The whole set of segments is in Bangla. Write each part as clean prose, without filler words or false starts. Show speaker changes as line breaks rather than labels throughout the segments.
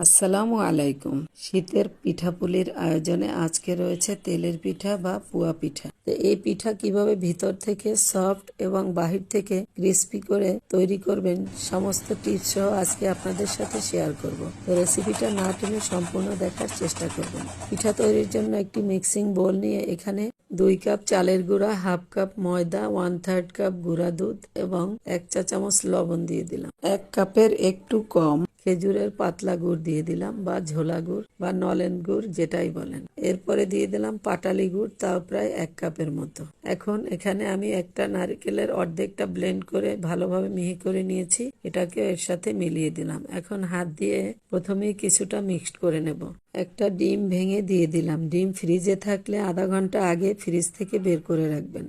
আসসালামু আলাইকুম। শীতের পিঠাপুলির আয়োজনে আজকে রয়েছে তেলের পিঠা বা পুয়া পিঠা। তো এই পিঠা কিভাবে ভিতর থেকে সফট এবং বাহির থেকে ক্রিস্পি করে তৈরি করবেন সমস্ত টিপস সহ আজকে আপনাদের সাথে শেয়ার করব। তো রেসিপিটা না টেনে সম্পূর্ণ দেখার চেষ্টা করবেন। পিঠা তৈরির জন্য একটি মিক্সিং বোল নিয়ে এখানে 2 কাপ চালের গুঁড়া, হাফ কাপ ময়দা, 1/3 কাপ গুঁড়া দুধ এবং 1 চা চামচ লবণ দিয়ে দিলাম। 1 কাপের একটু কম খেজুরের পাতলা গুড় দিয়ে দিলাম বা ঝোলা গুড় বা নলেন গুড় যেটাই বলেন। এরপরে দিয়ে দিলাম পাটালি গুড়, তাও প্রায় 1 কাপের মতো। এখন এখানে আমি একটা নারকেলের অর্ধেকটা ব্লেন্ড করে ভালোভাবে মিহি করে নিয়েছি, এটাকে এর সাথে মিলিয়ে দিলাম। এখন হাত দিয়ে প্রথমেই কিছুটা মিক্সড করে নেব। একটা ডিম ভেঙে দিয়ে দিলাম। ডিম ফ্রিজে থাকলে আধা ঘন্টা আগে ফ্রিজ থেকে বের করে রাখবেন।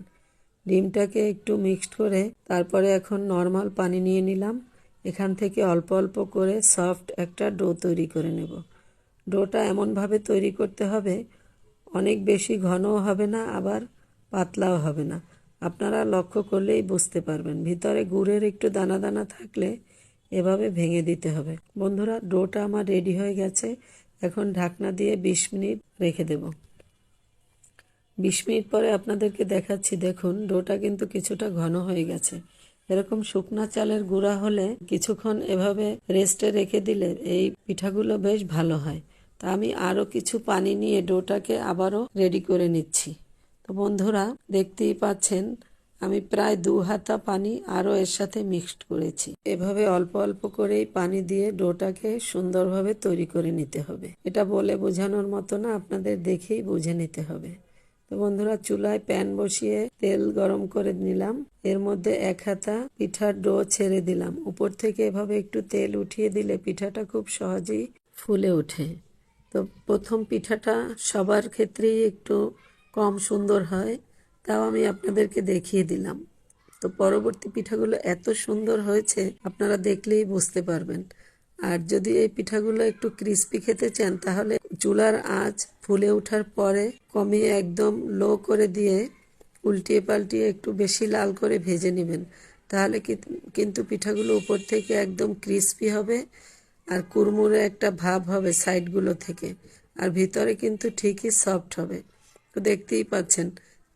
ডিমটাকে একটু মিক্সড করে তারপরে এখন নর্মাল পানি নিয়ে নিলাম। এখান থেকে অল্প অল্প করে সফট একটা ডো তৈরি করে নেব। ডোটা এমনভাবে তৈরি করতে হবে, অনেক বেশি ঘনও হবে না আবার পাতলাও হবে না। আপনারা লক্ষ্য করলেই বুঝতে পারবেন। ভিতরে গুড়ের একটু দানা দানা থাকলে এভাবে ভেঙে দিতে হবে। বন্ধুরা, ডোটা আমার রেডি হয়ে গেছে। এখন ঢাকনা দিয়ে 20 মিনিট রেখে দেব। 20 মিনিট পরে আপনাদেরকে দেখাচ্ছি। দেখুন, ডোটা কিন্তু কিছুটা ঘন হয়ে গেছে। এরকম শুকনা চালের গুঁড়া হলে কিছুক্ষণ এভাবে রেস্টে রেখে দিলে এই পিঠাগুলো বেশ ভালো হয়। তা আমি আরও কিছু পানি নিয়ে ডোটাকে আবারও রেডি করে নিচ্ছি। তো বন্ধুরা, দেখতেই পাচ্ছেন আমি প্রায় 2 হাতা পানি আরও এর সাথে মিক্সড করেছি। এভাবে অল্প অল্প করেই পানি দিয়ে ডোটাকে সুন্দরভাবে তৈরি করে নিতে হবে। এটা বলে বোঝানোর মতো না, আপনাদের দেখেই বুঝে নিতে হবে। তো বন্ধুরা, চুলায় প্যান বসিয়ে তেল গরম করে নিলাম। এর মধ্যে 1 হাতা পিঠার ডো ছেড়ে দিলাম। উপর থেকে এভাবে একটু তেল উঠিয়ে দিলে পিঠাটা খুব সহজেই ফুলে ওঠে। তো প্রথম পিঠাটা সবার ক্ষেত্রেই একটু কম সুন্দর হয়, তাও আমি আপনাদেরকে দেখিয়ে দিলাম। তো পরবর্তী পিঠাগুলো এত সুন্দর হয়েছে আপনারা দেখলেই বুঝতে পারবেন। আর যদি এই পিঠাগুলো একটু ক্রিস্পি খেতে চান তাহলে চুলার আঁচ ফুলে ওঠার পরে কমিয়ে একদম লো করে দিয়ে উল্টিয়ে পাল্টিয়ে একটু বেশি লাল করে ভেজে নেবেন। তাহলে কিন্তু পিঠাগুলো উপর থেকে একদম ক্রিস্পি হবে আর কুড়মুড়ে একটা ভাব হবে সাইডগুলো থেকে, আর ভিতরে কিন্তু ঠিকই সফট হবে। তো দেখতেই পাচ্ছেন,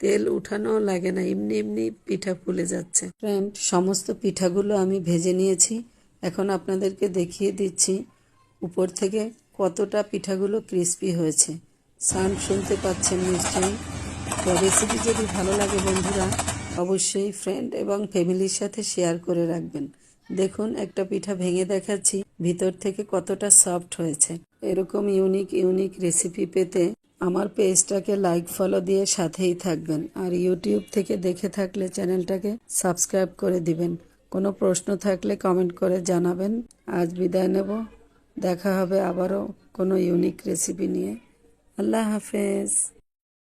তেল উঠানোও লাগে না, এমনি এমনি পিঠা ফুলে যাচ্ছে। ফ্রেন্ড, সমস্ত পিঠাগুলো আমি ভেজে নিয়েছি। এখন আপনাদেরকে দেখিয়ে দিচ্ছি উপর থেকে কতটা পিঠাগুলো ক্রিস্পি হয়েছে। সাউন্ড শুনতে পাচ্ছেন নিশ্চয়ই। তো রেসিপি যদি ভালো লাগে বন্ধুরা, অবশ্যই ফ্রেন্ড এবং ফ্যামিলির সাথে শেয়ার করে রাখবেন। দেখুন, একটা পিঠা ভেঙে দেখাচ্ছি ভিতর থেকে কতটা সফট হয়েছে। এরকম ইউনিক রেসিপি পেতে আমার পেজটাকে লাইক ফলো দিয়ে সাথেই থাকবেন। আর ইউটিউব থেকে দেখে থাকলে চ্যানেলটাকে সাবস্ক্রাইব করে দিবেন। কোনো প্রশ্ন থাকলে কমেন্ট করে জানাবেন। আজ বিদায় নেব, দেখা হবে আবারও কোনো ইউনিক রেসিপি নিয়ে। আল্লাহ হাফেজ।